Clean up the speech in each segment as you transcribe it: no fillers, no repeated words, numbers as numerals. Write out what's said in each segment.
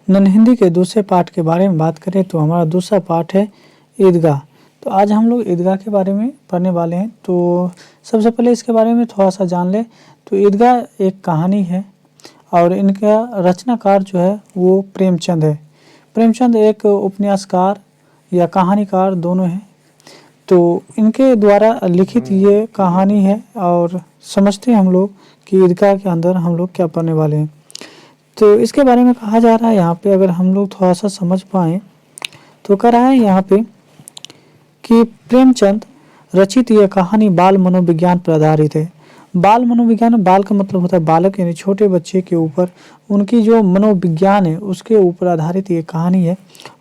None Hindi के दूसरे पाठ के बारे में बात करें तो हमारा दूसरा पाठ है ईदगाह। तो आज हम लोग ईदगाह के बारे में पढ़ने वाले हैं। तो सबसे पहले इसके बारे में थोड़ा सा जान ले। तो ईदगाह एक कहानी है और इनका रचनाकार जो है वो प्रेमचंद है। प्रेमचंद एक उपन्यासकार या कहानीकार दोनों हैं। तो इनके द्वारा लिखित ये कहानी है और समझते हैं हम लोग कि ईदगाह के अंदर हम लोग क्या पढ़ने वाले हैं। तो इसके बारे में कहा जा रहा है यहाँ पे, अगर हम लोग थोड़ा सा समझ पाएँ तो कह रहा है यहाँ पे कि प्रेमचंद रचित यह कहानी बाल मनोविज्ञान पर आधारित है। बाल मनोविज्ञान, बाल का मतलब होता है बालक यानी छोटे बच्चे के ऊपर उनकी जो मनोविज्ञान है उसके ऊपर आधारित ये कहानी है।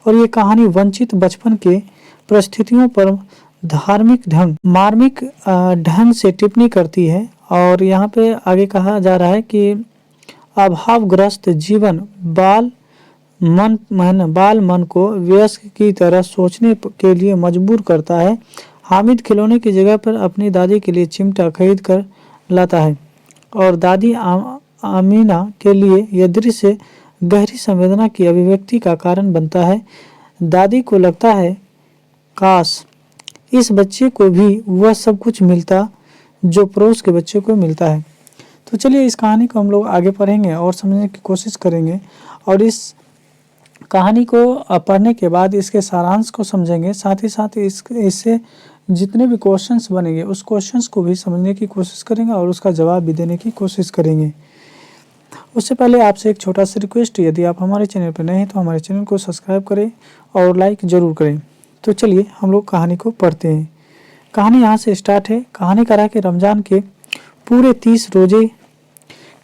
और ये कहानी वंचित बचपन के परिस्थितियों पर मार्मिक ढंग से टिप्पणी करती है। और यहाँ पे आगे कहा जा रहा है कि अभावग्रस्त जीवन बाल मन को वयस्क की तरह सोचने के लिए मजबूर करता है। हामिद खिलौने की जगह पर अपनी दादी के लिए चिमटा खरीद कर लाता है और दादी आमीना के लिए यह दृश्य गहरी संवेदना की अभिव्यक्ति का कारण बनता है। दादी को लगता है काश इस बच्चे को भी वह सब कुछ मिलता जो पड़ोस के बच्चे को मिलता है। तो चलिए इस कहानी को हम लोग आगे पढ़ेंगे और समझने की कोशिश करेंगे और इस कहानी को पढ़ने के बाद इसके सारांश को समझेंगे। साथ ही साथ इससे जितने भी क्वेश्चंस बनेंगे उस क्वेश्चंस को भी समझने की कोशिश करेंगे और उसका जवाब भी देने की कोशिश करेंगे। उससे पहले आपसे एक छोटा सा रिक्वेस्ट, यदि आप हमारे चैनल पर नए हैं तो हमारे चैनल को सब्सक्राइब करें और लाइक ज़रूर करें। तो चलिए हम लोग कहानी को पढ़ते हैं। कहानी यहाँ से स्टार्ट है। कहानी कह रहा है कि रमज़ान के पूरे 30 रोजे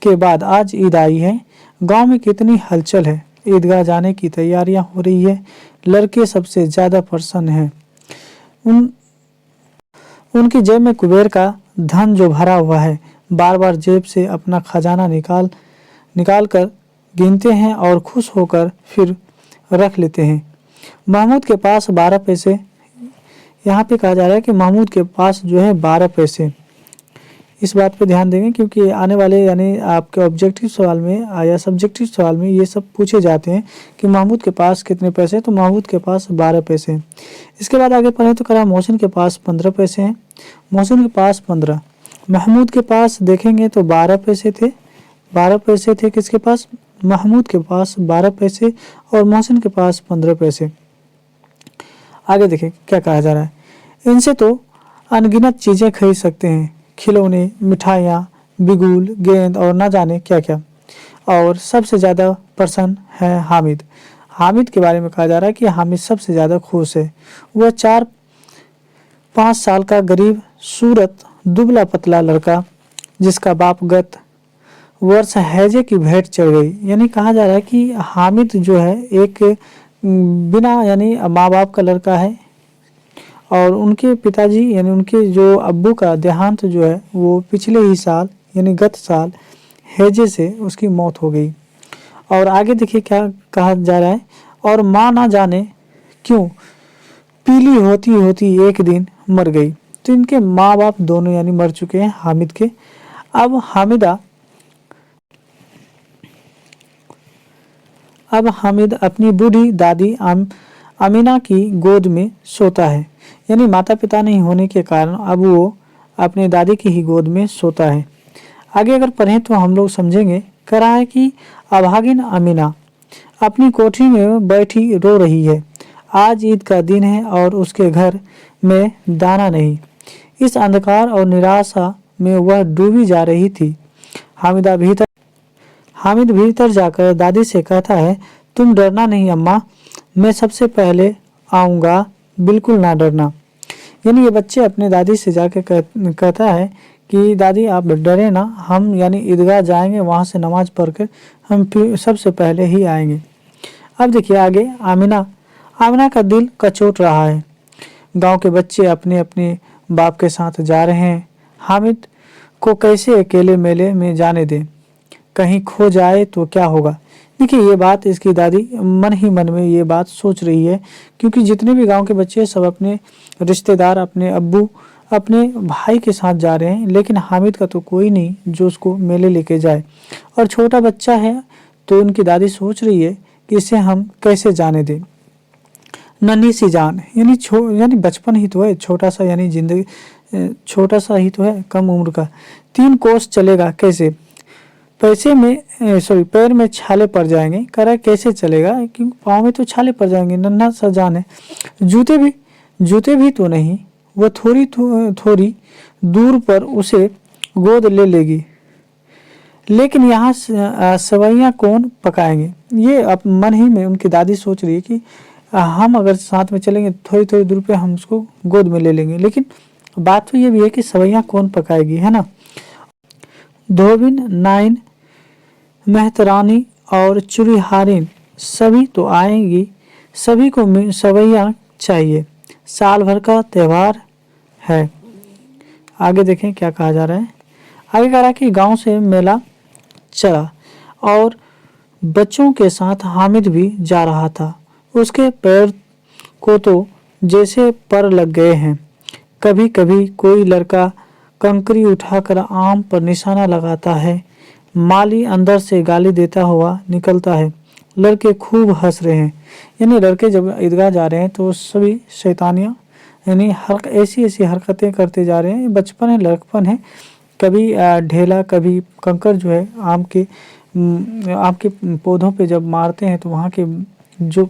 के बाद आज ईद आई है। गांव में कितनी हलचल है। ईदगाह जाने की तैयारियां हो रही है। लड़के सबसे ज़्यादा प्रसन्न हैं। उनकी जेब में कुबेर का धन जो भरा हुआ है। बार बार जेब से अपना खजाना निकाल कर गिनते हैं और खुश होकर फिर रख लेते हैं। महमूद के पास 12 पैसे, यहाँ पे कहा जा रहा है कि महमूद के पास जो है 12 पैसे। इस बात पे ध्यान देंगे क्योंकि आने वाले यानी आपके ऑब्जेक्टिव सवाल में या सब्जेक्टिव सवाल में ये सब पूछे जाते हैं कि महमूद के पास कितने पैसे। तो महमूद के पास 12 पैसे हैं। इसके बाद आगे पढ़े तो कहा मोहसिन के पास 15 पैसे हैं। मोहसिन के पास 15। महमूद के पास देखेंगे तो 12 पैसे थे। 12 पैसे थे किसके पास? महमूद के पास 12 पैसे और मोहसिन के पास 15 पैसे। आगे देखें क्या कहा जा रहा है। इनसे तो अनगिनत चीज़ें खरीद सकते हैं, खिलौने, मिठाइयाँ, बिगुल, गेंद और न जाने क्या क्या। और सबसे ज़्यादा प्रसन्न है हामिद। हामिद के बारे में कहा जा रहा है कि हामिद सबसे ज़्यादा खुश है। वह 4-5 साल का गरीब सूरत दुबला पतला लड़का जिसका बाप गत वर्ष हैजे की भेंट चढ़ गई। यानी कहा जा रहा है कि हामिद जो है एक बिना यानी माँ बाप का लड़का है और उनके पिताजी यानी उनके जो अब्बू का देहांत जो है वो पिछले ही साल यानी गत साल हैजे से उसकी मौत हो गई। और आगे देखिए क्या कहा जा रहा है। और माँ ना जाने क्यों पीली होती होती एक दिन मर गई। तो इनके माँ बाप दोनों यानी मर चुके हैं हामिद के। अब हामिद अपनी बूढ़ी दादी अमीना की गोद में सोता है। यानी माता पिता नहीं होने के कारण अब वो अपने दादी की ही गोद में सोता है। आगे अगर पढ़ें तो हम लोग समझेंगे। कह रहा है कि अभागिन अमीना अपनी कोठरी में बैठी रो रही है। आज ईद का दिन है और उसके घर में दाना नहीं। इस अंधकार और निराशा में वह डूबी जा रही थी। हामिद भीतर जाकर दादी से कहता है, तुम डरना नहीं अम्मा, मैं सबसे पहले आऊँगा, बिल्कुल ना डरना। यानी ये बच्चे अपने दादी से जाके कहता है कि दादी आप डरे ना, हम यानी ईदगाह जाएंगे, वहाँ से नमाज पढ़कर हम फिर सबसे पहले ही आएंगे। अब देखिए आगे आमिना का दिल कचोट रहा है। गांव के बच्चे अपने अपने बाप के साथ जा रहे हैं। हामिद को कैसे अकेले मेले में जाने दें, कहीं खो जाए तो क्या होगा। देखिए ये बात इसकी दादी मन ही मन में ये बात सोच रही है क्योंकि जितने भी गांव के बच्चे सब अपने रिश्तेदार, अपने अब्बू, अपने भाई के साथ जा रहे हैं, लेकिन हामिद का तो कोई नहीं जो उसको मेले लेके जाए। और छोटा बच्चा है तो उनकी दादी सोच रही है कि इसे हम कैसे जाने दें। नन्ही सी जान यानी बचपन ही तो है, छोटा सा यानी जिंदगी छोटा सा ही तो है, कम उम्र का। 3 कोस चलेगा कैसे, पैर में छाले पड़ जाएंगे। कह रहा है कैसे चलेगा, क्योंकि पाँव में तो छाले पड़ जाएंगे, नन्हा सा जान है। जूते भी तो नहीं, वह थोड़ी दूर पर उसे गोद ले लेगी। लेकिन यहाँ सवैयाँ कौन पकाएंगे। ये अब मन ही में उनकी दादी सोच रही है कि हम अगर साथ में चलेंगे थोड़ी थोड़ी दूर पे हम उसको गोद में ले लेंगे, लेकिन बात तो ये भी है कि सवैयाँ कौन पकाएगी, है ना। धोबिन, नाइन, मेहतरानी और चुड़ीहारिन सभी तो आएंगी, सभी को सवैया चाहिए, साल भर का त्यौहार है। आगे देखें क्या कहा जा रहा है। आगे कह रहा है कि गांव से मेला चला और बच्चों के साथ हामिद भी जा रहा था। उसके पैर को तो जैसे पर लग गए हैं। कभी कभी कोई लड़का कंकरी उठाकर आम पर निशाना लगाता है। माली अंदर से गाली देता हुआ निकलता है। लड़के खूब हंस रहे हैं। यानी लड़के जब ईदगाह जा रहे हैं तो सभी शैतानियाँ यानी ऐसी ऐसी हरकतें करते जा रहे हैं। बचपन है, लड़कपन है। कभी ढेला, कभी कंकर जो है आम के पौधों पे जब मारते हैं तो वहाँ के जो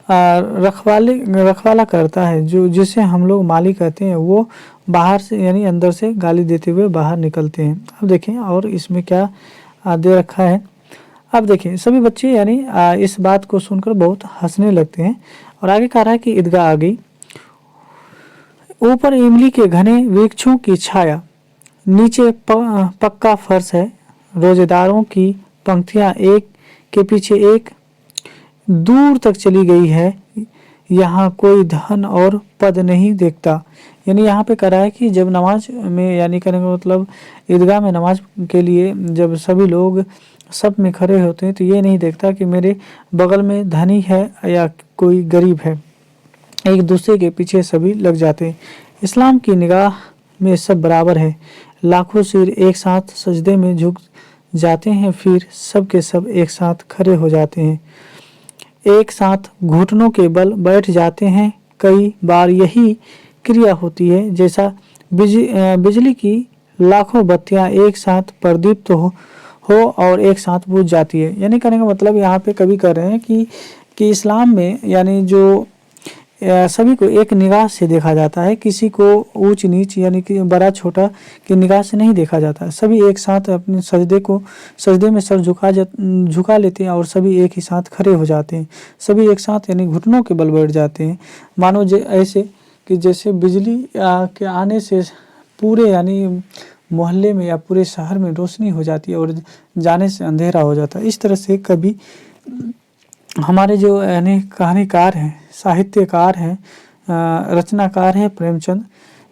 रखवाला करता है, जो जिसे हम लोग माली कहते हैं, वो बाहर से यानी अंदर से गाली देते हुए बाहर निकलते हैं। अब देखें और इसमें क्या दे रखा है। अब देखें सभी बच्चे यानी इस बात को सुनकर बहुत हंसने लगते हैं। और आगे कह रहा है कि ईदगाह आ गई। ऊपर इमली के घने वृक्षों की छाया, नीचे पक्का फर्श है। रोजेदारों की पंक्तियां एक के पीछे एक दूर तक चली गई है। यहाँ कोई धन और पद नहीं देखता। यानी यहाँ पे कह रहा है कि जब नमाज में यानी करने का मतलब ईदगाह में नमाज के लिए जब सभी लोग सब में खड़े होते हैं तो ये नहीं देखता कि मेरे बगल में धनी है या कोई गरीब है। एक दूसरे के पीछे सभी लग जाते हैं। इस्लाम की निगाह में सब बराबर है। लाखों सिर एक साथ सजदे में झुक जाते हैं, फिर सब के सब एक साथ खड़े हो जाते हैं, एक साथ घुटनों के बल बैठ जाते हैं। कई बार यही क्रिया होती है जैसा बिजली की लाखों बत्तियां एक साथ प्रदीप्त हो और एक साथ बुझ जाती है। यानी कहने का मतलब यहाँ पे कभी कर रहे हैं कि इस्लाम में यानी जो सभी को एक निगाह से देखा जाता है। किसी को ऊंच नीच यानी कि बड़ा छोटा की निगाह से नहीं देखा जाता। सभी एक साथ अपने सजदे में सर झुका लेते हैं और सभी एक ही साथ खड़े हो जाते हैं। सभी एक साथ यानी घुटनों के बल बैठ जाते हैं। मानो ऐसे कि जैसे बिजली के आने से पूरे यानी मोहल्ले में या पूरे शहर में रोशनी हो जाती है और जाने से अंधेरा हो जाता है। इस तरह से कभी हमारे जो यानी कहानीकार हैं, साहित्यकार हैं, रचनाकार हैं प्रेमचंद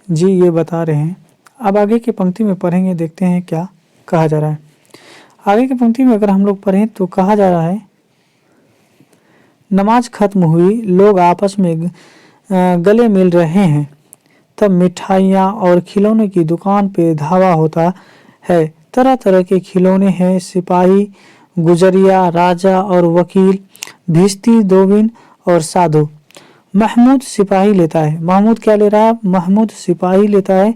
जी, ये बता रहे हैं। अब आगे की पंक्ति में पढ़ेंगे, देखते हैं क्या कहा जा रहा है। आगे की पंक्ति में अगर हम लोग पढ़ें तो कहा जा रहा है, नमाज खत्म हुई, लोग आपस में गले मिल रहे हैं, तब मिठाइयाँ और खिलौने की दुकान पे धावा होता है। तरह तरह के खिलौने हैं, सिपाही, गुजरिया, राजा और वकील, भिश्ती, दोबिन और साधु। महमूद सिपाही लेता है। महमूद क्या ले रहा है? महमूद सिपाही लेता है,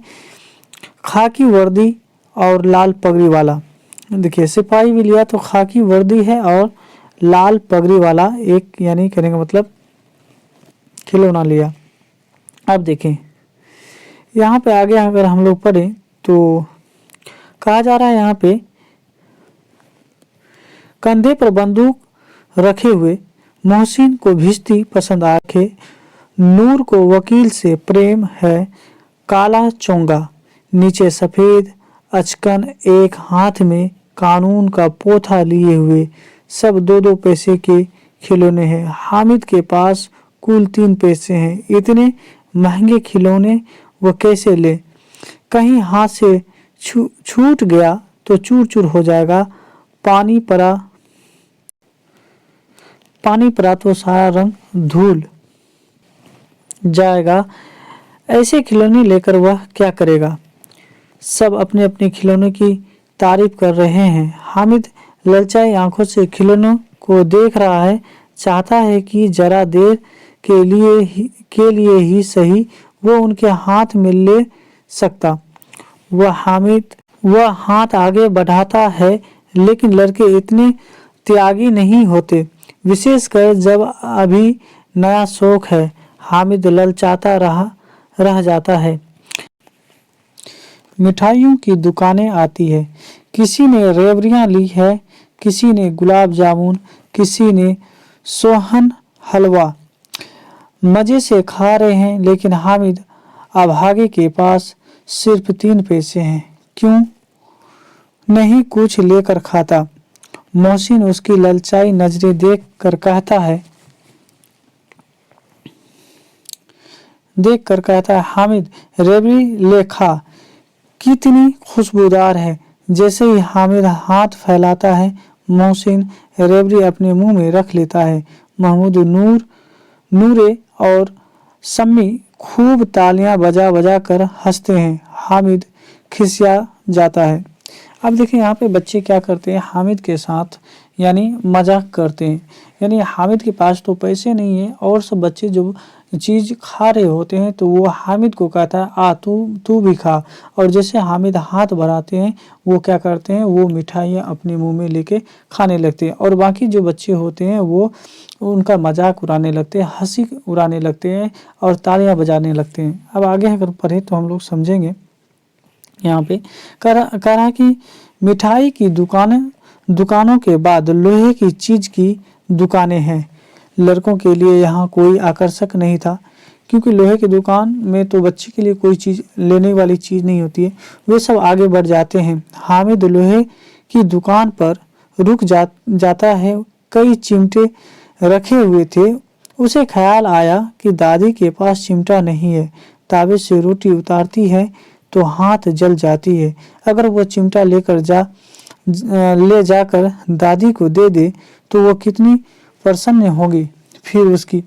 खाकी वर्दी और लाल पगड़ी वाला। देखिए सिपाही भी लिया तो खाकी वर्दी है और लाल पगड़ी वाला एक यानी कहने का मतलब खिलौना लिया। अब देखें यहाँ पे आगे अगर हम लोग पढ़ें तो कहा जा रहा है यहाँ पे, कंधे पर बंदूक रखे हुए मोहसिन को भिश्ती पसंद आखे, नूर को वकील से प्रेम है, काला चोंगा नीचे सफ़ेद अचकन, एक हाथ में कानून का पोथा लिए हुए, सब 2-2 पैसे के खिलौने हैं। हामिद के पास कुल 3 पैसे हैं। इतने महंगे खिलौने वो कैसे ले? कहीं हाथ से छूट गया तो चूर चूर हो जाएगा। पानी पड़ा तो सारा रंग धुल जाएगा। ऐसे खिलौने लेकर वह क्या करेगा? सब अपने अपने खिलौनों की तारीफ कर रहे हैं। हामिद ललचाई आंखों से खिलौनों को देख रहा है, चाहता है कि जरा देर के लिए ही सही वो उनके हाथ में ले सकता। वह हाथ आगे बढ़ाता है, लेकिन लड़के इतने त्यागी नहीं होते, विशेषकर जब अभी नया शौक है। हामिद ललचाता रह जाता है। मिठाइयों की दुकानें आती है, किसी ने रेवड़ियाँ ली है, किसी ने गुलाब जामुन, किसी ने सोहन हलवा। मज़े से खा रहे हैं, लेकिन हामिद अभागे के पास सिर्फ 3 पैसे हैं। क्यों नहीं कुछ लेकर खाता? मोहसिन उसकी ललचाई नजरें देख कर कहता है हामिद रेवड़ी ले खा, कितनी खुशबूदार है। जैसे ही हामिद हाथ फैलाता है, मोहसिन रेवड़ी अपने मुंह में रख लेता है। महमूद, नूरे और सम्मी खूब तालियां बजा बजा कर हंसते हैं। हामिद खिसिया जाता है। अब देखिए यहाँ पे बच्चे क्या करते हैं, हामिद के साथ यानी मजाक करते हैं। यानी हामिद के पास तो पैसे नहीं है और सब बच्चे जो चीज़ खा रहे होते हैं तो वो हामिद को कहता है आ तू भी खा। और जैसे हामिद हाथ बढ़ाते हैं वो क्या करते हैं, वो मिठाइयाँ अपने मुंह में लेके खाने लगते हैं और बाकी जो बच्चे होते हैं वो उनका मजाक उड़ाने लगते हैं, हंसी उड़ाने लगते हैं और तालियां बजाने लगते हैं। अब आगे अगर पढ़े तो हम लोग समझेंगे। यहाँ पे कह रहा कि मिठाई की दुकानों के बाद लोहे की चीज की दुकानें हैं। लड़कों के लिए यहाँ कोई आकर्षक नहीं था, क्योंकि लोहे की दुकान में तो बच्चे के लिए कोई चीज़ लेने वाली चीज़ नहीं होती है। वे सब आगे बढ़ जाते हैं। हामिद लोहे की दुकान पर रुक जाता है। कई चिमटे रखे हुए थे। उसे ख्याल आया कि दादी के पास चिमटा नहीं है। तावे से रोटी उतारती है तो हाथ जल जाती है। अगर वो चिमटा ले जाकर दादी को दे दे तो वो कितनी प्रसन्न होगी फिर उसकी।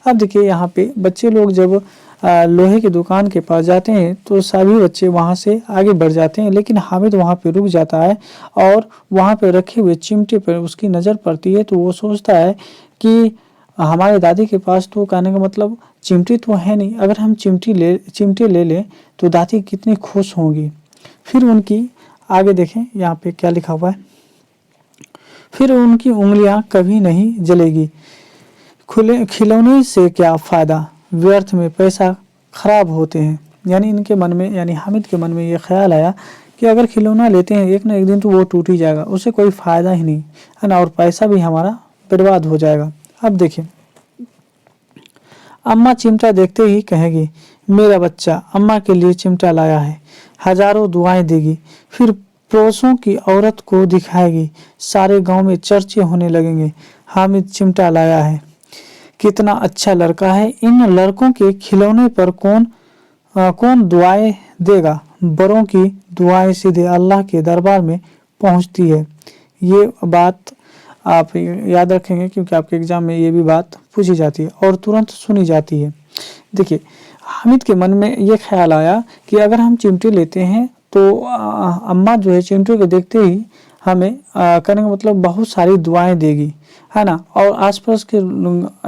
अब देखिए यहाँ पे बच्चे लोग जब लोहे की दुकान के पास जाते हैं तो सभी बच्चे वहाँ से आगे बढ़ जाते हैं, लेकिन हामिद वहाँ पे रुक जाता है और वहाँ पे रखे हुए चिमटे पर उसकी नज़र पड़ती है। तो वो सोचता है कि हमारे दादी के पास तो, कहने का मतलब चिमटी तो है नहीं, अगर हम चिमटे ले लें तो दादी कितनी खुश होंगी। फिर उनकी आगे देखें यहाँ पे क्या लिखा हुआ है, फिर उनकी उंगलियां कभी नहीं जलेगी। खिलौने से क्या फ़ायदा, व्यर्थ में पैसा खराब होते हैं। यानी इनके मन में, यानी हामिद के मन में ये ख्याल आया कि अगर खिलौना लेते हैं एक ना एक दिन तो वो टूट ही जाएगा, उससे कोई फ़ायदा ही नहीं है ना, और पैसा भी हमारा बर्बाद हो जाएगा। अब देखिए अम्मा चिमटा देखते ही कहेगी मेरा बच्चा अम्मा के लिए चिमटा लाया है, हजारों दुआएं देगी। फिर पड़ोसों की औरत को दिखाएगी, सारे गांव में चर्चे होने लगेंगे, हामिद चिमटा लाया है, कितना अच्छा लड़का है। इन लड़कों के खिलौने पर कौन दुआएं देगा। बड़ों की दुआएं सीधे अल्लाह के दरबार में पहुंचती है। ये बात आप याद रखेंगे क्योंकि आपके एग्जाम में ये भी बात पूछी जाती है और तुरंत सुनी जाती है। देखिए हामिद के मन में ये ख्याल आया कि अगर हम चिमटे लेते हैं तो अम्मा जो है चिमटे को देखते ही हमें कहने का मतलब बहुत सारी दुआएं देगी, है ना, और आसपास के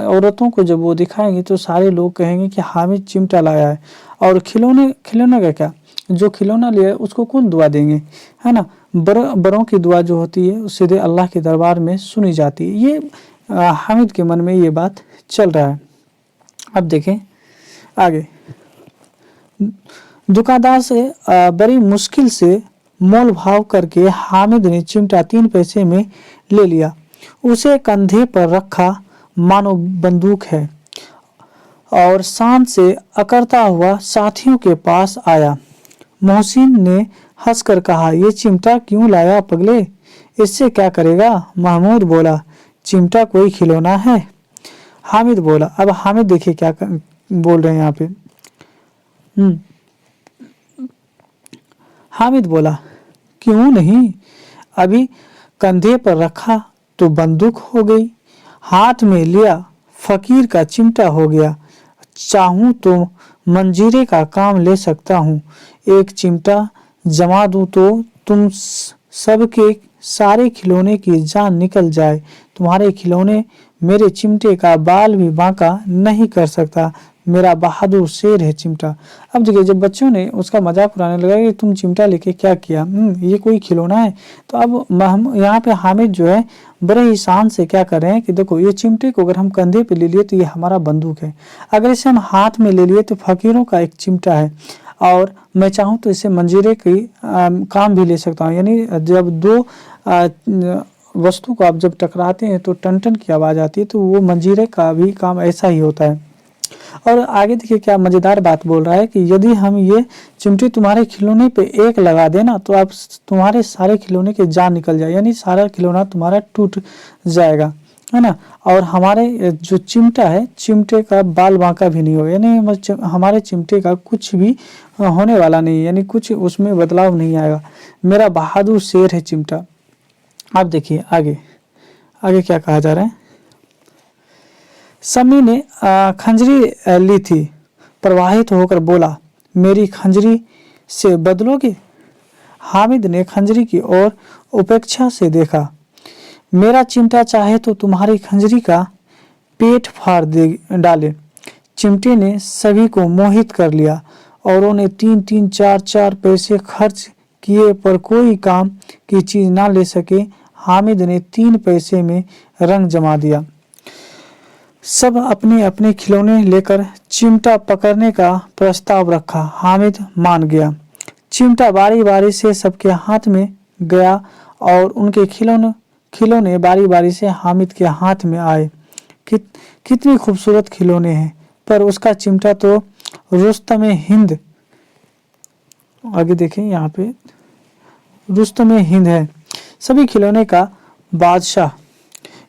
औरतों को जब वो दिखाएंगे तो सारे लोग कहेंगे कि हामिद चिमटा लाया है। और खिलौने का क्या, जो खिलौना लिया है उसको कौन दुआ देंगे, है ना। बड़ों की दुआ जो होती है सीधे अल्लाह के दरबार में सुनी जाती है। ये हामिद के मन में ये बात चल रहा है। अब देखें आगे, दुकानदार से बड़ी मुश्किल से मोल भाव करके हामिद ने चिमटा 3 पैसे में ले लिया। उसे कंधे पर रखा मानो बंदूक है और शान से अकड़ता हुआ साथियों के पास आया। मोहसिन ने हंसकर कहा ये चिमटा क्यों लाया पगले, इससे क्या करेगा। महमूद बोला चिमटा कोई खिलौना है। हामिद बोला, अब हामिद देखिए क्या बोल रहे हैं यहाँ पे। हामिद बोला क्यों नहीं, अभी कंधे पर रखा तो बंदूक हो गई, हाथ में लिया फकीर का चिमटा हो गया। चाहूं तो मंजीरे का काम ले सकता हूँ, एक चिमटा जमा दूं तो तुम सबके सारे खिलौने की जान निकल जाए, तुम्हारे खिलौने मेरे चिमटे का बाल भी बांका नहीं कर सकता, मेरा बहादुर शेर है चिमटा। अब देखिए जब बच्चों ने उसका मजाक उड़ाने लगा कि तुम चिमटा लेके क्या किया, ये कोई खिलौना है। तो अब हम यहाँ पे हामिद जो है बड़े ही शान से क्या कर रहे हैं कि देखो ये चिमटे को अगर हम कंधे पे ले लिए तो ये हमारा बंदूक है, अगर इसे हम हाथ में ले लिए तो फकीरों का एक चिमटा है, और मैं चाहूँ तो इसे मंजीरे की काम भी ले सकता हूँ। यानी जब दो वस्तु को आप जब टकराते हैं तो टन टन की आवाज़ आती है, तो वो मंजीरे का भी काम ऐसा ही होता है। और आगे देखिए क्या मज़ेदार बात बोल रहा है कि यदि हम ये चिमटी तुम्हारे खिलौने पे एक लगा देना तो आप तुम्हारे सारे खिलौने के जान निकल जाए, यानी सारा खिलौना तुम्हारा टूट जाएगा, है ना। और हमारे जो चिमटा है, चिमटे का बाल बांका भी नहीं होगा, यानी हमारे चिमटे का कुछ भी होने वाला नहीं है, यानी कुछ उसमें बदलाव नहीं आएगा, मेरा बहादुर शेर है चिमटा। आप देखिए आगे आगे क्या कहा जा रहा है। समी ने खंजरी ली थी, प्रवाहित होकर बोला, मेरी खंजरी से बदलोगे। हामिद ने खंजरी की ओर उपेक्षा से देखा, मेरा चिमटा चाहे तो तुम्हारी खंजरी का पेट फाड़ दे डाले। चिमटे ने सभी को मोहित कर लिया और उन्हें 3-3, 4-4 पैसे खर्च किए पर कोई काम की चीज ना ले सके। हामिद ने 3 पैसे में रंग जमा दिया। सब अपने अपने खिलौने लेकर चिमटा पकड़ने का प्रस्ताव रखा। हामिद मान गया। चिमटा बारी बारी से सबके हाथ में गया और उनके खिलौने बारी बारी से हामिद के हाथ में आए। कितनी खूबसूरत खिलौने हैं, पर उसका चिमटा तो रुस्तमे हिंद, आगे देखें यहाँ पे रुस्तमे हिंद है, सभी खिलौने का बादशाह।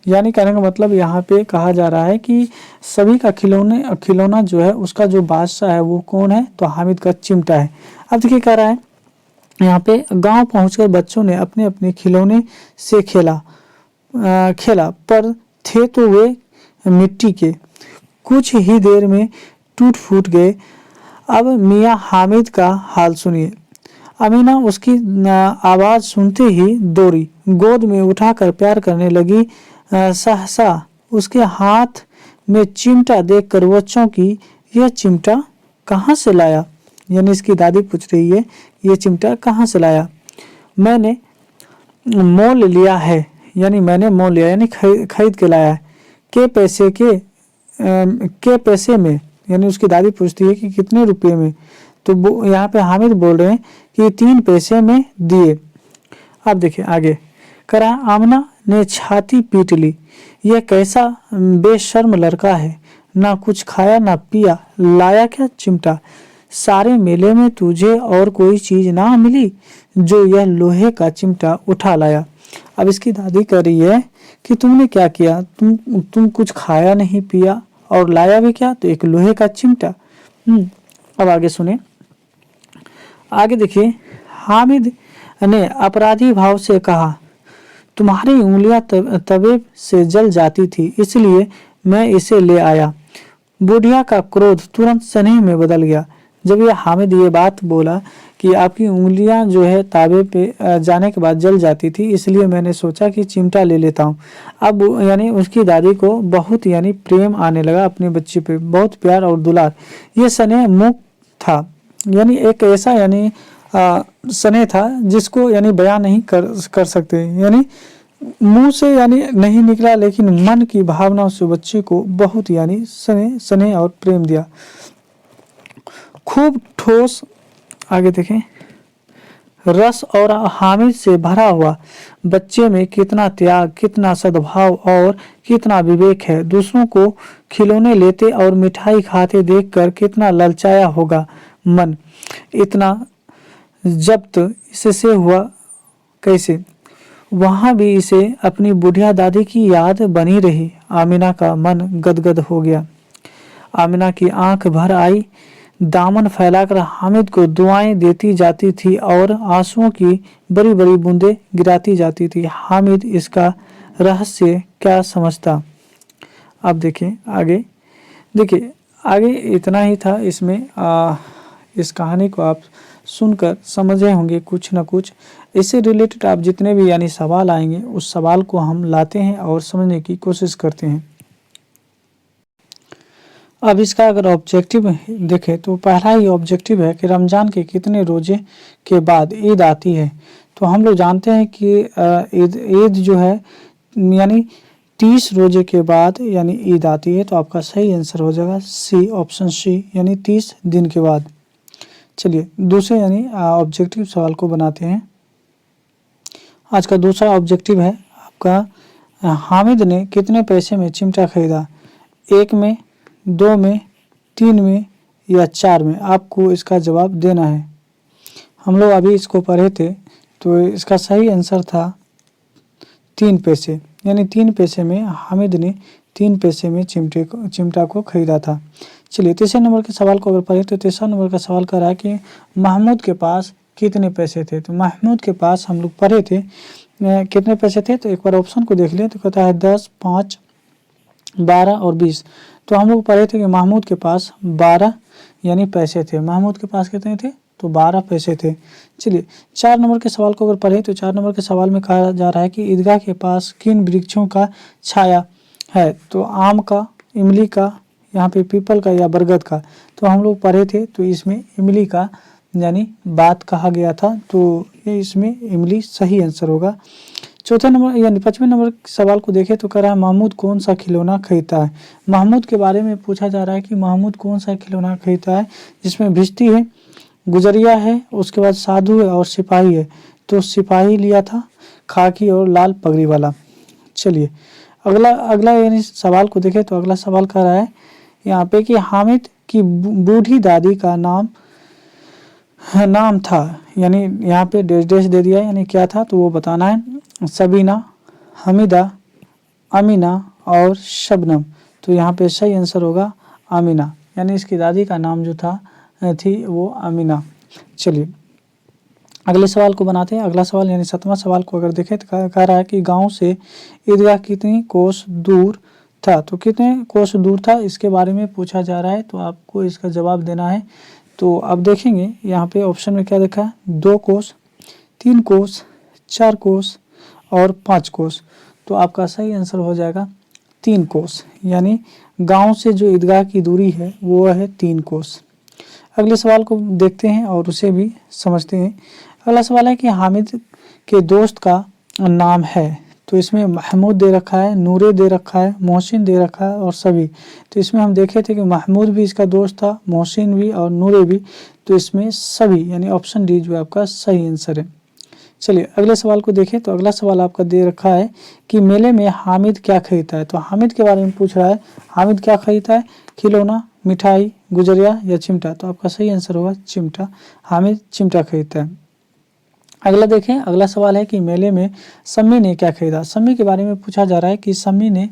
यानी कहने का मतलब यहाँ पे कहा जा रहा है कि सभी का खिलौना जो है उसका जो बादशाह है वो कौन है, तो हामिद का चिमटा है। अब देखिए कह रहा है यहाँ पे गांव पहुंचकर बच्चों ने अपने अपने खिलौने से खेला पर थे तो वे मिट्टी के, कुछ ही देर में टूट फूट गए। अब मियाँ हामिद का हाल सुनिए। अमीना उसकी आवाज़ सुनते ही दौड़ी, गोद में उठाकर प्यार करने लगी। सहसा उसके हाथ में चिमटा देखकर वो चौंकी, यह चिमटा कहाँ से लाया। यानी इसकी दादी पूछ रही है ये चिमटा कहाँ से लाया। मैंने मोल लिया है, यानी मैंने मोल लिया यानी खरीद के लाया है। के पैसे में, यानी उसकी दादी पूछती है कि कितने रुपये में, तो यहाँ पे हामिद बोल रहे हैं कि 3 पैसे में दिए। अब देखिए आगे करा, आमना ने छाती पीट ली, यह कैसा बेशर्म लड़का है, ना कुछ खाया ना पिया, लाया क्या चिमटा। सारे मेले में तुझे और कोई चीज ना मिली जो यह लोहे का चिमटा उठा लाया। अब इसकी दादी कह रही है कि तुमने क्या किया, तुम कुछ खाया नहीं पिया और लाया भी क्या, तो एक लोहे का चिमटा। अब आगे सुने, आगे देखिए। हामिद ने अपराधी भाव से कहा, तुम्हारी उंगलियां तवे से जल जाती थी इसलिए मैं इसे ले आया। बुढ़िया का क्रोध तुरंत स्नेह में बदल गया। जब ये हामिद ये बात बोला कि आपकी उंगलियां जो है तावे पे जाने के बाद जल जाती थी इसलिए मैंने सोचा कि चिमटा ले लेता हूँ। अब यानी उसकी दादी को बहुत यानी प्रेम आने लगा अपने बच्चे पे, बहुत प्यार और दुलार। ये स्नेह मुक्त था, यानी एक ऐसा यानी स्नेह था जिसको यानी बयां नहीं कर सकते, यानी मुंह से यानी नहीं निकला लेकिन मन की भावना से बच्चे को बहुत यानी स्नेह और प्रेम दिया। खूब ठोस, आगे देखें, रस और हामिद से भरा हुआ बच्चे में कितना त्याग, कितना सद्भाव और कितना विवेक है। दूसरों को खिलौने लेते और मिठाई खाते देखकर कितना ललचाया होगा मन। इतना जब्त इससे हुआ कैसे। वहां भी इसे अपनी बुढ़िया दादी की याद बनी रही। आमिना का मन गदगद हो गया। आमिना की आंख भर आई, दामन फैलाकर हामिद को दुआएं देती जाती थी और आंसुओं की बड़ी बड़ी बूंदें गिराती जाती थी। हामिद इसका रहस्य क्या समझता। अब देखिए आगे, देखिए आगे इतना ही था इसमें। इस कहानी को आप सुनकर समझे होंगे कुछ न कुछ। इससे रिलेटेड आप जितने भी यानी सवाल आएंगे उस सवाल को हम लाते हैं और समझने की कोशिश करते हैं। अब इसका अगर ऑब्जेक्टिव देखें तो पहला ही ऑब्जेक्टिव है कि रमज़ान के कितने रोज़े के बाद ईद आती है। तो हम लोग जानते हैं कि ईद जो है यानी 30 रोजे के बाद यानी ईद आती है। तो आपका सही आंसर हो जाएगा सी, ऑप्शन सी, यानी 30 दिन के बाद। चलिए दूसरे यानी ऑब्जेक्टिव सवाल को बनाते हैं। आज का दूसरा ऑब्जेक्टिव है आपका, हामिद ने कितने पैसे में चिमटा खरीदा? 1 में, 2 में, 3 में या 4 में? आपको इसका जवाब देना है। हम लोग अभी इसको पढ़े थे तो इसका सही आंसर था 3 पैसे, यानी 3 पैसे में हामिद ने 3 पैसे में चिमटा को खरीदा था। चलिए तीसरे नंबर के सवाल को अगर पढ़े तो तीसरा नंबर का सवाल कर रहा है कि महमूद के पास कितने पैसे थे? तो महमूद के पास हम लोग पढ़े थे कितने पैसे थे। तो एक बार ऑप्शन को देख लें तो कहता है 10, 5, 12 और 20। तो हम लोग पढ़े थे कि महमूद के पास 12 यानी पैसे थे। महमूद के पास कितने थे? तो 12 पैसे थे। चलिए 4 नंबर के सवाल को अगर पढ़ें तो 4 नंबर के सवाल में कहा जा रहा है कि ईदगाह के पास किन वृक्षों का छाया है? तो आम का, इमली का, यहाँ पे पीपल का या बरगद का? तो हम लोग पढ़े थे तो इसमें इमली का यानी बात कहा गया था। तो ये इसमें इमली सही आंसर होगा। चौथे नंबर यानी 5वें नंबर सवाल को देखें तो कह रहा है महमूद कौन सा खिलौना खरीदता है? महमूद के बारे में पूछा जा रहा है कि महमूद कौन सा खिलौना खरीदता है, जिसमें भिश्ती है, गुजरिया है, उसके बाद साधु है और सिपाही है। तो सिपाही लिया था, खाकी और लाल पगड़ी वाला। चलिए अगला यानी सवाल को देखें तो अगला सवाल कह रहा है यहाँ पे कि हामिद की बूढ़ी दादी का नाम था, यानी यहाँ पे डैश डैश दे दिया यानी क्या था तो वो बताना है। सबीना, हमीदा, अमीना और शबनम। तो यहाँ पे सही आंसर होगा अमीना, यानी इसकी दादी का नाम जो थी वो अमीना। चलिए अगले सवाल को बनाते हैं। अगला सवाल यानी 7वां सवाल को अगर देखें तो कह रहा है कि गांव से ईदगाह कितनी कोस दूर था? तो कितने कोस दूर था इसके बारे में पूछा जा रहा है। तो आपको इसका जवाब देना है। तो अब देखेंगे यहाँ पे ऑप्शन में क्या देखा है, 2 कोस, 3 कोस, 4 कोस और 5 कोस। तो आपका सही आंसर हो जाएगा 3 कोस, यानी गांव से जो ईदगाह की दूरी है वो है 3 कोस। अगले सवाल को देखते हैं और उसे भी समझते हैं। अगला सवाल है कि हामिद के दोस्त का नाम है। तो इसमें महमूद दे रखा है, नूरे दे रखा है, मोहसिन दे रखा है और सभी। तो इसमें हम देखे थे कि महमूद भी इसका दोस्त था, मोहसिन भी और नूरे भी। तो इसमें सभी यानी ऑप्शन डी जो है आपका सही आंसर है। चलिए अगले सवाल को देखें तो अगला सवाल आपका दे रखा है कि मेले में हामिद क्या खरीदता है? तो हामिद के बारे में पूछ रहा है, हामिद क्या खरीदता है? खिलौना, मिठाई, गुजरिया या चिमटा? तो आपका सही आंसर होगा चिमटा। हामिद चिमटा खरीदता है। अगला देखें, अगला सवाल है कि मेले में सम्मी ने क्या खरीदा? सम्मी के बारे में पूछा जा रहा है कि सम्मी ने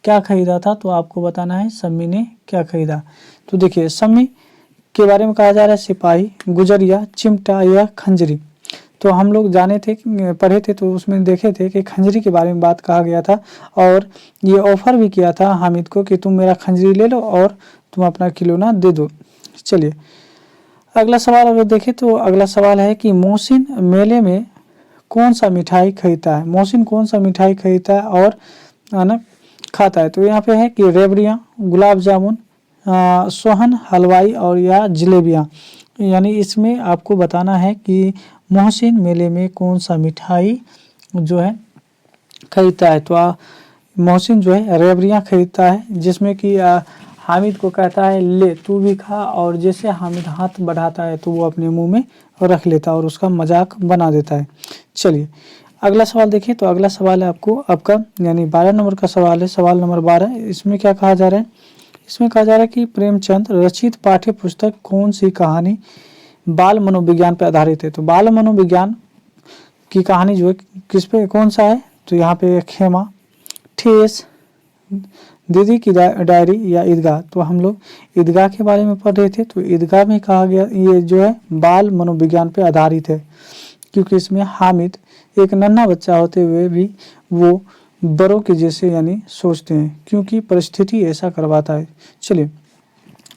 क्या खरीदा था? तो आपको बताना है सम्मी ने क्या खरीदा। तो देखिए सम्मी के बारे में कहा जा रहा है सिपाही, गुजरिया, चिमटा या खंजरी। तो हम लोग जाने थे पढ़े थे तो उसमें देखे थे कि खंजरी के बारे में बात कहा गया था और ये ऑफर भी किया था हामिद को कि तुम मेरा खंजरी ले लो और तुम अपना खिलौना दे दो। चलिए अगला सवाल अगर देखें तो अगला सवाल है कि मोहसिन मेले में कौन सा मिठाई खरीदता है? मोहसिन कौन सा मिठाई खरीदता है और ना खाता है? तो यहाँ पे है कि रेवड़ियाँ, गुलाब जामुन, सोहन, हलवाई और या जलेबियाँ। यानी इसमें आपको बताना है कि मोहसिन मेले में कौन सा मिठाई जो है खरीदता है। तो मोहसिन जो है रेवड़ियाँ खरीदता है, जिसमें कि हामिद को कहता है ले तू भी खा, और जैसे हामिद हाथ बढ़ाता है तो वो अपने मुंह में रख लेता है और उसका मजाक बना देता है। चलिए अगला सवाल देखिए तो अगला सवाल है आपका यानी 12 नंबर का सवाल है, सवाल नंबर 12। इसमें क्या कहा जा रहा है? इसमें कहा जा रहा है कि प्रेमचंद रचित पाठ्य पुस्तक कौन सी कहानी बाल मनोविज्ञान पर आधारित है? तो बाल मनोविज्ञान की कहानी जो है किस पे कौन सा है? तो यहाँ पे खेमा, ठेस, दीदी की डायरी या ईदगाह। तो हम लोग ईदगाह के बारे में पढ़ रहे थे। तो ईदगाह में कहा गया ये जो है बाल मनोविज्ञान पे आधारित है, क्योंकि इसमें हामिद एक नन्हा बच्चा होते हुए भी वो बड़ों के जैसे यानी सोचते हैं, क्योंकि परिस्थिति ऐसा करवाता है। चलिए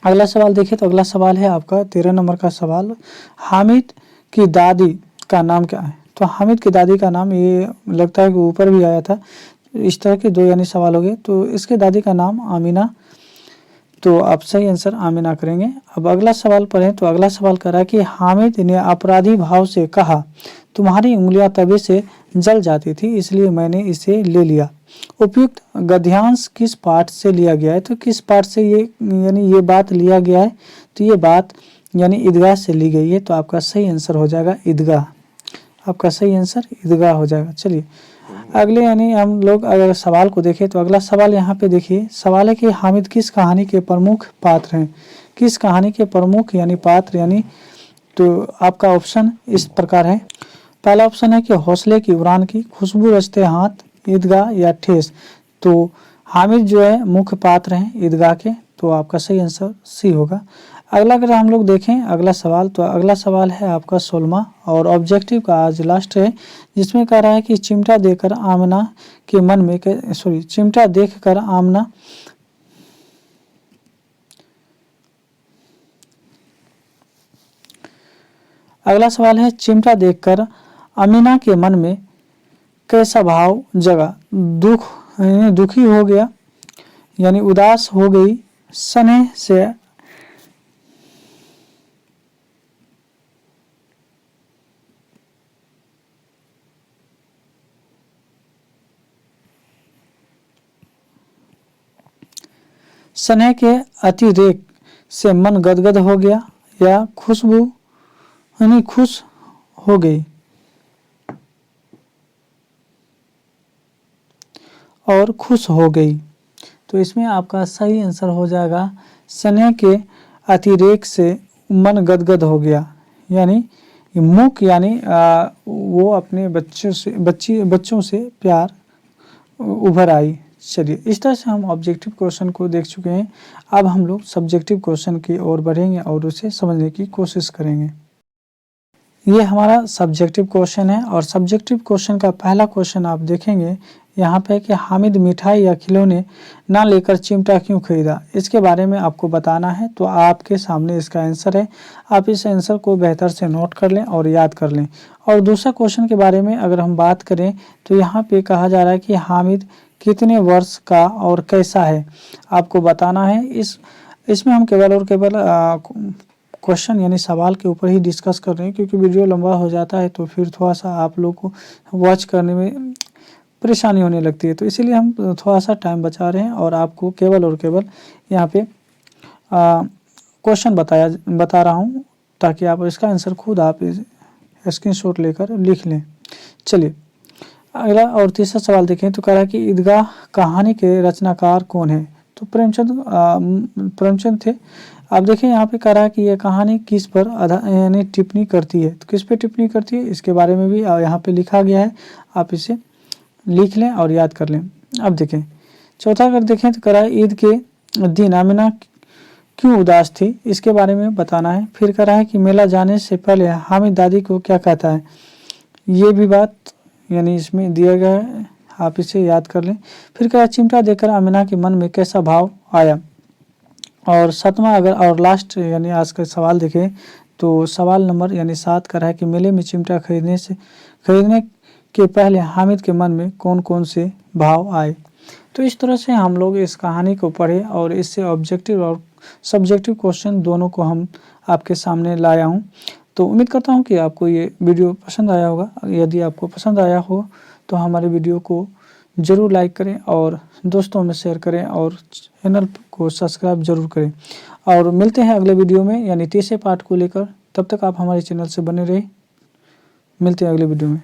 अगला सवाल देखिए तो अगला सवाल है आपका 13 नंबर का सवाल। हामिद की दादी का नाम क्या है? तो हामिद की दादी का नाम, ये लगता है कि ऊपर भी आया था। इस तरह के 2 यानी सवाल हो गए। तो इसके दादी का नाम आमिना, तो आप सही आंसर आमिना करेंगे। अब अगला सवाल पढ़ें। तो अगला सवाल कर रहा है कि हामिद ने अपराधी भाव से कहा, तुम्हारी उंगलियां तवे से जल जाती थी इसलिए मैंने इसे ले लिया। उपयुक्त गद्यांश किस पाठ से लिया गया है? तो किस पाठ से ये यानी ये बात लिया गया है? तो ये बात यानी ईदगाह से ली गई है। तो आपका सही आंसर हो जाएगा ईदगाह। आपका सही आंसर ईदगाह हो जाएगा। चलिए अगले यानी हम लोग अगर सवाल को देखें तो अगला सवाल यहाँ पे देखिए, सवाल है कि हामिद किस कहानी के प्रमुख पात्र हैं? किस कहानी के प्रमुख यानी पात्र यानी, तो आपका ऑप्शन इस प्रकार है। पहला ऑप्शन है कि हौसले की उड़ान की, खुशबू रचते हाथ, ईदगाह या ठेस। तो हामिद जो है मुख्य पात्र हैं ईदगाह के, तो आपका सही आंसर सी होगा। अगला अगर हम लोग देखें अगला सवाल, तो अगला सवाल है आपका 16वां और ऑब्जेक्टिव का आज लास्ट है, जिसमें कह रहा है कि चिमटा देकर आमना के मन में चिमटा देखकर आमना अगला सवाल है चिमटा देखकर अमीना के मन में कैसा भाव जगा? दुखी हो गया यानी उदास हो गई, स्नेह से स्नेह के अतिरेक से मन गदगद हो गया, या खुशबू यानी खुश हो गई और खुश हो गई। तो इसमें आपका सही आंसर हो जाएगा स्नेह के अतिरेक से मन गदगद हो गया, यानी मुख यानी वो अपने बच्चों से प्यार उभर आई। चलिए इस तरह से हम ऑब्जेक्टिव क्वेश्चन को देख चुके हैं। अब हम लोग सब्जेक्टिव क्वेश्चन की ओर बढ़ेंगे और उसे समझने की कोशिश करेंगे। ये हमारा सब्जेक्टिव क्वेश्चन है और सब्जेक्टिव क्वेश्चन का पहला क्वेश्चन आप देखेंगे यहाँ पे कि हामिद मिठाई या खिलौने ना लेकर चिमटा क्यों खरीदा? इसके बारे में आपको बताना है। तो आपके सामने इसका आंसर है, आप इस आंसर को बेहतर से नोट कर लें और याद कर लें। और दूसरा क्वेश्चन के बारे में अगर हम बात करें तो यहाँ पे कहा जा रहा है कि हामिद कितने वर्ष का और कैसा है, आपको बताना है। इसमें हम केवल और केवल क्वेश्चन यानी सवाल के ऊपर ही डिस्कस कर रहे हैं, क्योंकि वीडियो लंबा हो जाता है तो फिर थोड़ा सा आप लोग को वॉच करने में परेशानी होने लगती है। तो इसीलिए हम थोड़ा सा टाइम बचा रहे हैं और आपको केवल और केवल यहाँ पे क्वेश्चन बता रहा हूँ, ताकि आप इसका आंसर खुद आप स्क्रीनशॉट लेकर लिख लें। चलिए अगला और तीसरा सवाल देखें। तो कह रहा है कि ईदगाह कहानी के रचनाकार कौन है? तो प्रेमचंद थे। आप देखें यहाँ पे कह रहा है कि यह कहानी किस पर यानी टिप्पणी करती है। तो किस पे टिप्पणी करती है इसके बारे में भी यहाँ पे लिखा गया है, आप इसे लिख लें और याद कर लें। अब देखें चौथा अगर देखें तो कह रहा है ईद के दिन आमिना क्यों उदास थी, इसके बारे में बताना है। फिर कह रहा है कि मेला जाने से पहले हामिद दादी को क्या कहता है, ये भी बात यानी इसमें दिया गया है, आप इसे याद कर लें। फिर कह रहा है चिमटा देखकर आमिना के मन में कैसा भाव आया। और 7वां अगर और लास्ट यानी आज का सवाल देखें तो सवाल नंबर यानी 7 का है कि मेले में चिमटा खरीदने के पहले हामिद के मन में कौन कौन से भाव आए। तो इस तरह से हम लोग इस कहानी को पढ़े और इससे ऑब्जेक्टिव और सब्जेक्टिव क्वेश्चन दोनों को हम आपके सामने लाया हूँ। तो उम्मीद करता हूँ कि आपको ये वीडियो पसंद आया होगा। यदि आपको पसंद आया हो तो हमारे वीडियो को ज़रूर लाइक करें और दोस्तों में शेयर करें और चैनल को सब्सक्राइब जरूर करें। और मिलते हैं अगले वीडियो में यानी तीसरे पार्ट को लेकर। तब तक आप हमारे चैनल से बने रहें। मिलते हैं अगले वीडियो में।